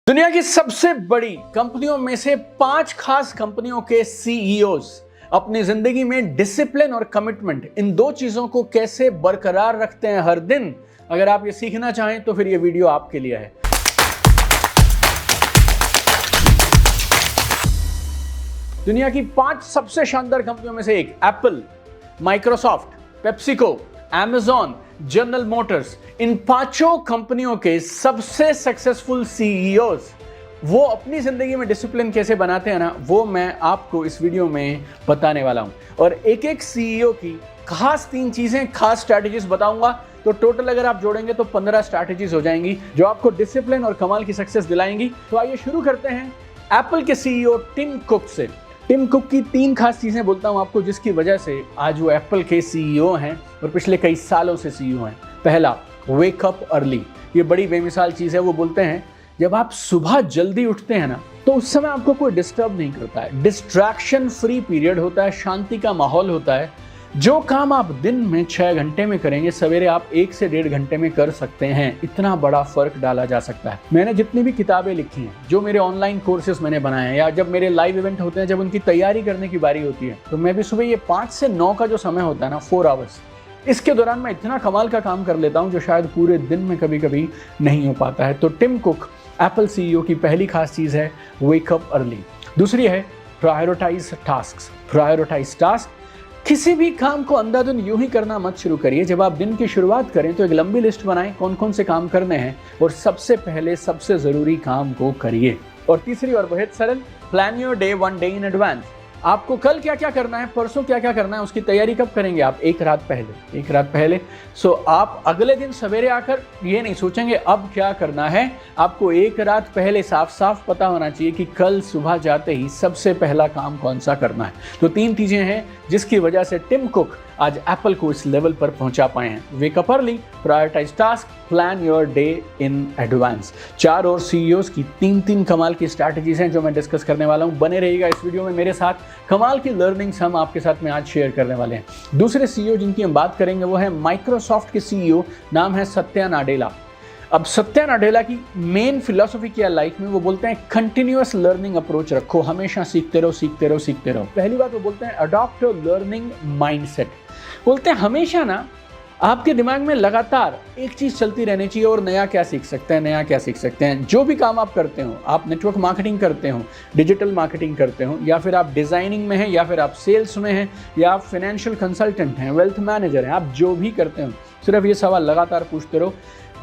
दुनिया की सबसे बड़ी कंपनियों में से 5 खास कंपनियों के सीईओज अपनी जिंदगी में डिसिप्लिन और कमिटमेंट इन दो चीजों को कैसे बरकरार रखते हैं हर दिन। अगर आप ये सीखना चाहें तो फिर ये वीडियो आपके लिए है। दुनिया की 5 सबसे शानदार कंपनियों में से एक Apple, Microsoft, PepsiCo, Amazon, General Motors, इन 5 कंपनियों के सबसे सक्सेसफुल सीईओज वो अपनी जिंदगी में डिसिप्लिन कैसे बनाते हैं ना, वो मैं आपको इस वीडियो में बताने वाला हूं। और एक एक सीईओ की खास 3 चीजें, खास स्ट्रैटेजीज बताऊंगा। तो टोटल अगर आप जोड़ेंगे तो 15 स्ट्रैटेजीज हो जाएंगी जो आपको डिसिप्लिन और कमाल की सक्सेस दिलाएंगी। तो आइए शुरू करते हैं एप्पल के सीईओ टिम कुक से। टिम कुक की 3 खास चीजें बोलता हूं आपको जिसकी वजह से आज वो एप्पल के सीईओ हैं और पिछले कई सालों से सीईओ हैं। पहला, वेक अप अर्ली। ये बड़ी बेमिसाल चीज है। वो बोलते हैं जब आप सुबह जल्दी उठते हैं ना तो उस समय आपको कोई डिस्टर्ब नहीं करता है, डिस्ट्रैक्शन फ्री पीरियड होता है, शांति का माहौल होता है। जो काम आप दिन में 6 घंटे में करेंगे सवेरे आप 1 से 1.5 घंटे में कर सकते हैं। इतना बड़ा फर्क डाला जा सकता है। मैंने जितनी भी किताबें लिखी हैं, जो मेरे ऑनलाइन कोर्सेज मैंने बनाए हैं, या जब मेरे लाइव इवेंट होते हैं, जब उनकी तैयारी करने की बारी होती है, तो मैं भी सुबह ये 5 से 9 का जो समय होता है ना, 4 आवर्स, इसके दौरान मैं इतना कमाल का काम कर लेता हूं जो शायद पूरे दिन में कभी कभी नहीं हो पाता है। तो टिम कुक एप्पल सीईओ की पहली खास चीज है वेक अप अर्ली। दूसरी है प्रायोरिटाइज टास्क्स। प्रायोरिटाइज टास्क, किसी भी काम को अंधाधुंध यूं ही करना मत शुरू करिए। जब आप दिन की शुरुआत करें तो एक लंबी लिस्ट बनाएं कौन कौन से काम करने हैं और सबसे पहले सबसे जरूरी काम को करिए। और तीसरी और बहुत सरल, plan your day 1 day in advance. आपको कल क्या क्या करना है, परसों क्या क्या करना है, उसकी तैयारी कब करेंगे आप? एक रात पहले। सो आप अगले दिन सवेरे आकर ये नहीं सोचेंगे अब क्या करना है। आपको एक रात पहले साफ साफ पता होना चाहिए कि कल सुबह जाते ही सबसे पहला काम कौन सा करना है। तो 3 चीजें हैं जिसकी वजह से टिम कुक आज एप्पल को इस लेवल पर पहुंचा पाए हैं। Wake up early, prioritize task, plan your day in advance. 4 और सीईओज की 3 कमाल की स्ट्रैटेजीज हैं जो मैं डिस्कस करने वाला हूं। बने रहिएगा इस वीडियो में मेरे साथ। कमाल की लर्निंग्स हम आपके साथ में आज शेयर करने वाले हैं। दूसरे सीईओ जिनकी हम बात करेंगे वो है माइक्रोसॉफ्ट के सीईओ, नाम है सत्या नाडेला। अब सत्या नाडेला की मेन फिलॉसफी क्या लाइफ में, वो बोलते हैं कंटिन्यूअस लर्निंग अप्रोच रखो, हमेशा सीखते रहो। पहली बात वो बोलते हैं अडॉप्ट लर्निंग माइंडसेट। बोलते हैं हमेशा ना आपके दिमाग में लगातार एक चीज चलती रहनी चाहिए और नया क्या सीख सकते हैं। जो भी काम आप करते हो, आप नेटवर्क मार्केटिंग करते हो, डिजिटल मार्केटिंग करते हो, या फिर आप डिजाइनिंग में हैं, या फिर आप सेल्स में हैं, या आप फाइनेंशियल कंसल्टेंट हैं, वेल्थ मैनेजर हैं, आप जो भी करते हो सिर्फ ये सवाल लगातार पूछते रहो,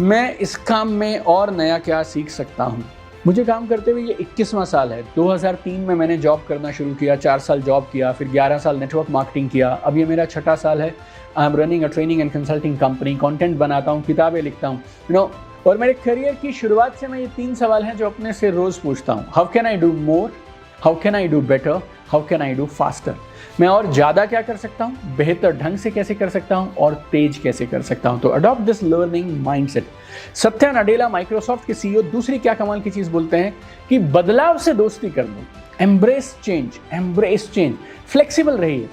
मैं इस काम में और नया क्या सीख सकता हूँ। मुझे काम करते हुए ये 21वां साल है। 2003 में मैंने जॉब करना शुरू किया, 4 साल जॉब किया, फिर 11 साल नेटवर्क मार्केटिंग किया। अब ये मेरा 6ठा साल है। I am running a training and consulting company, content बनाता हूँ, किताबें लिखता हूँ, और मेरे करियर की शुरुआत से मैं ये 3 सवाल हैं जो अपने से रोज पूछता हूँ। How can I do more, how can I do better, how can I do faster. मैं और ज़्यादा क्या कर सकता हूँ, बेहतर ढंग से कैसे कर सकता हूँ, और तेज कैसे कर सकता हूँ। तो adopt this learning mindset. Satya Nadella Microsoft के सीईओ दूसरी क्या कमाल की चीज़ बोलते हैं कि बदलाव से दोस्ती कर लो। एम्ब्रेस चेंज, फ्लेक्सिबल रहिए।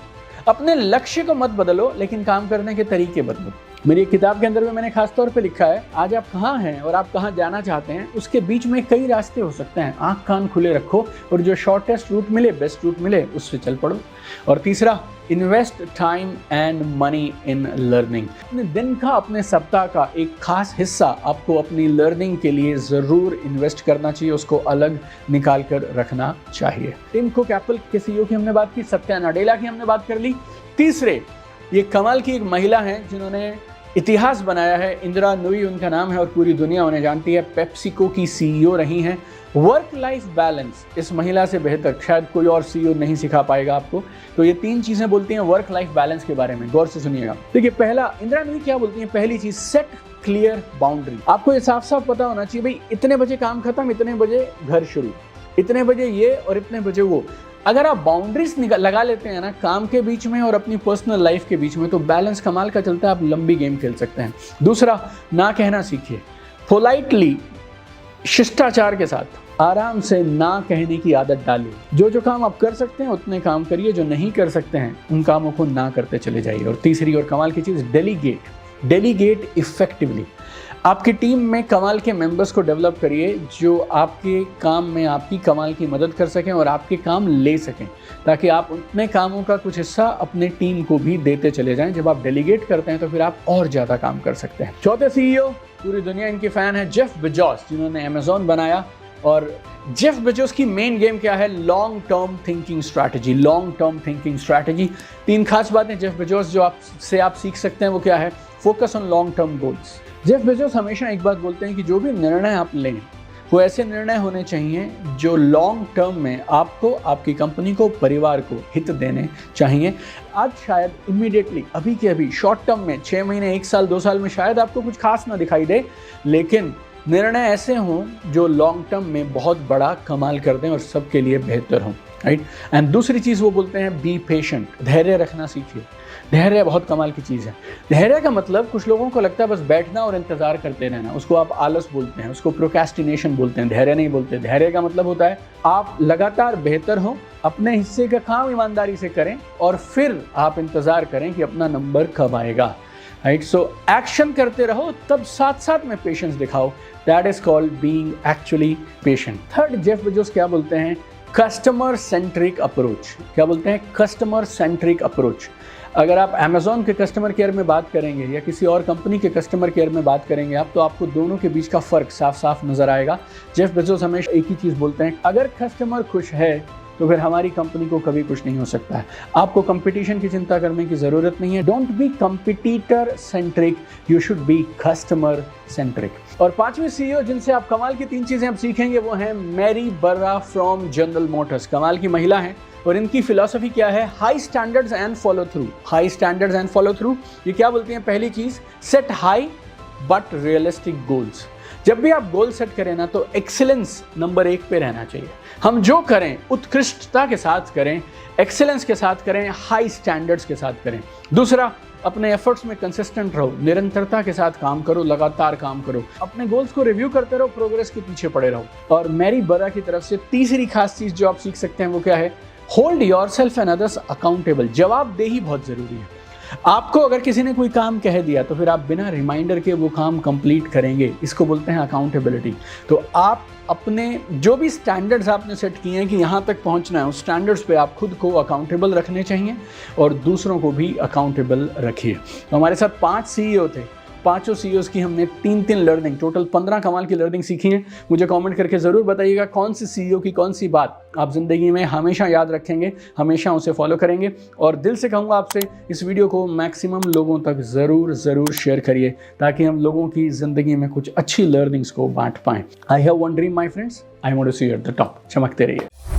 अपने लक्ष्य को मत बदलो लेकिन काम करने के तरीके बदलो। मेरी किताब के अंदर में मैंने खास तौर पे लिखा है, आज आप कहाँ हैं और आप कहाँ जाना चाहते हैं, उसके बीच में कई रास्ते हो सकते हैं। आंख कान खुले रखो और जो शॉर्टेस्ट रूट मिले, बेस्ट रूट मिले, उससे चल पड़ो। और तीसरा, invest time and money in learning. अपने दिन का, अपने सप्ताह का एक खास हिस्सा आपको अपनी लर्निंग के लिए जरूर इन्वेस्ट करना चाहिए, उसको अलग निकाल कर रखना चाहिए। टिम कुक एप्पल के सीईओ की हमने बात की, सत्या नाडेला की हमने बात कर ली। तीसरे, ये कमाल की एक महिला हैं जिन्होंने इतिहास बनाया है, इंदिरा नूई उनका नाम है और पूरी दुनिया उन्हें जानती है। पेप्सिको की सीईओ रही हैं। वर्क लाइफ बैलेंस, इस महिला से बेहतर शायद कोई और सीईओ नहीं सिखा पाएगा आपको। तो ये 3 चीजें बोलती हैं वर्क लाइफ बैलेंस के बारे में, गौर से सुनिएगा। देखिए, पहला, इंदिरा नूई क्या बोलती हैं, पहली चीज, सेट क्लियर बाउंड्री। आपको ये साफ साफ पता होना चाहिए भाई इतने बजे काम खत्म, इतने बजे घर शुरू, इतने बजे ये और इतने बजे वो। अगर आप बाउंड्रीज लगा लेते हैं ना काम के बीच में और अपनी पर्सनल लाइफ के बीच में, तो बैलेंस कमाल का चलता है, आप लंबी गेम खेल सकते हैं। दूसरा, ना कहना सीखिए। पोलाइटली, शिष्टाचार के साथ आराम से ना कहने की आदत डालिए। जो काम आप कर सकते हैं उतने काम करिए, जो नहीं कर सकते हैं उन कामों को ना करते चले जाइए। और तीसरी और कमाल की चीज़, डेलीगेट इफेक्टिवली। आपकी टीम में कमाल के मेंबर्स को डेवलप करिए जो आपके काम में आपकी कमाल की मदद कर सकें और आपके काम ले सकें, ताकि आप उतने कामों का कुछ हिस्सा अपने टीम को भी देते चले जाएं। जब आप डेलीगेट करते हैं तो फिर आप और ज़्यादा काम कर सकते हैं। चौथे CEO, पूरी दुनिया इनके फ़ैन है, जेफ बेजोस, जिन्होंने अमेज़ॉन बनाया। और जेफ बेजोस की मेन गेम क्या है? Long term thinking strategy. Long term thinking strategy, 3 खास बातें जेफ बेजोस जो आप सीख सकते हैं वो क्या है? Focus on long term goals. Jeff Bezos हमेशा एक बात बोलते हैं कि जो भी निर्णय आप लें वो ऐसे निर्णय होने चाहिए जो लॉन्ग टर्म में आपको, आपकी कंपनी को, परिवार को हित देने चाहिए। आज शायद इमीडिएटली, अभी के अभी, शॉर्ट टर्म में 6 महीने, 1 साल, 2 साल में शायद आपको कुछ खास ना दिखाई दे, लेकिन निर्णय ऐसे हों जो लॉन्ग टर्म में बहुत बड़ा कमाल कर दें और सबके लिए बेहतर हों, राइट। एंड दूसरी चीज़ वो बोलते हैं, बी पेशेंट, धैर्य रखना सीखिए। धैर्य बहुत कमाल की चीज़ है। धैर्य का मतलब, कुछ लोगों को लगता है बस बैठना और इंतज़ार करते रहना, उसको आप आलस बोलते हैं, उसको प्रोक्रेस्टिनेशन बोलते हैं, धैर्य नहीं बोलते। धैर्य का मतलब होता है आप लगातार बेहतर हों, अपने हिस्से का काम ईमानदारी से करें और फिर आप इंतज़ार करें कि अपना नंबर कब आएगा, राइट। सो एक्शन करते रहो, तब साथ साथ में पेशेंस दिखाओ। That is called being actually patient. Third, Jeff Bezos क्या बोलते हैं? Customer centric approach. क्या बोलते हैं? Customer centric approach. अगर आप अमेज़ॉन के कस्टमर केयर में बात करेंगे या किसी और कंपनी के कस्टमर केयर में बात करेंगे आप, तो आपको दोनों के बीच का फ़र्क साफ साफ नज़र आएगा। जेफ बेजोस हमेशा एक ही चीज़ बोलते हैं, अगर कस्टमर खुश है तो फिर हमारी कंपनी को कभी कुछ नहीं हो सकता है। आपको कंपटीशन की चिंता करने की ज़रूरत नहीं है। Don't be competitor centric, you should be customer centric. और 5वीं CEO जिनसे आप कमाल की 3 चीज़ें आप सीखेंगे वो हैं Mary Barra from General Motors. कमाल की महिला हैं और इनकी फिलॉसफी क्या है? High standards and follow through. High standards and follow through, ये क्या बोलती हैं? पहली चीज़, set high but realistic goals. जब भी आप गोल सेट करें ना, तो एक्सीलेंस नंबर 1 पे रहना चाहिए। हम जो करें उत्कृष्टता के साथ करें, एक्सीलेंस के साथ करें, हाई स्टैंडर्ड्स के साथ करें। दूसरा, अपने एफर्ट्स में कंसिस्टेंट रहो, निरंतरता के साथ काम करो, लगातार काम करो, अपने गोल्स को रिव्यू करते रहो, प्रोग्रेस के पीछे पड़े रहो। और मैरी बर्रा की तरफ से तीसरी खास चीज़ जो आप सीख सकते हैं वो क्या है? Hold yourself and others accountable. जवाबदेही बहुत ज़रूरी है। आपको अगर किसी ने कोई काम कह दिया तो फिर आप बिना रिमाइंडर के वो काम कंप्लीट करेंगे, इसको बोलते हैं अकाउंटेबिलिटी। तो आप अपने जो भी स्टैंडर्ड्स आपने सेट किए हैं कि यहाँ तक पहुँचना है, उस स्टैंडर्ड्स पे आप खुद को अकाउंटेबल रखने चाहिए और दूसरों को भी अकाउंटेबल रखिए। तो हमारे साथ 5 CEO थे। 5 CEOs की हमने 3 लर्निंग, टोटल 15 कमाल की लर्निंग सीखी है। मुझे कमेंट करके ज़रूर बताइएगा कौन सी CEO की कौन सी बात आप ज़िंदगी में हमेशा याद रखेंगे, हमेशा उसे फॉलो करेंगे। और दिल से कहूँगा आपसे, इस वीडियो को मैक्सिमम लोगों तक ज़रूर शेयर करिए, ताकि हम लोगों की ज़िंदगी में कुछ अच्छी लर्निंग्स को बांट पाएँ। I have one dream my friends, I want to see you at the top. चमकते रहिए।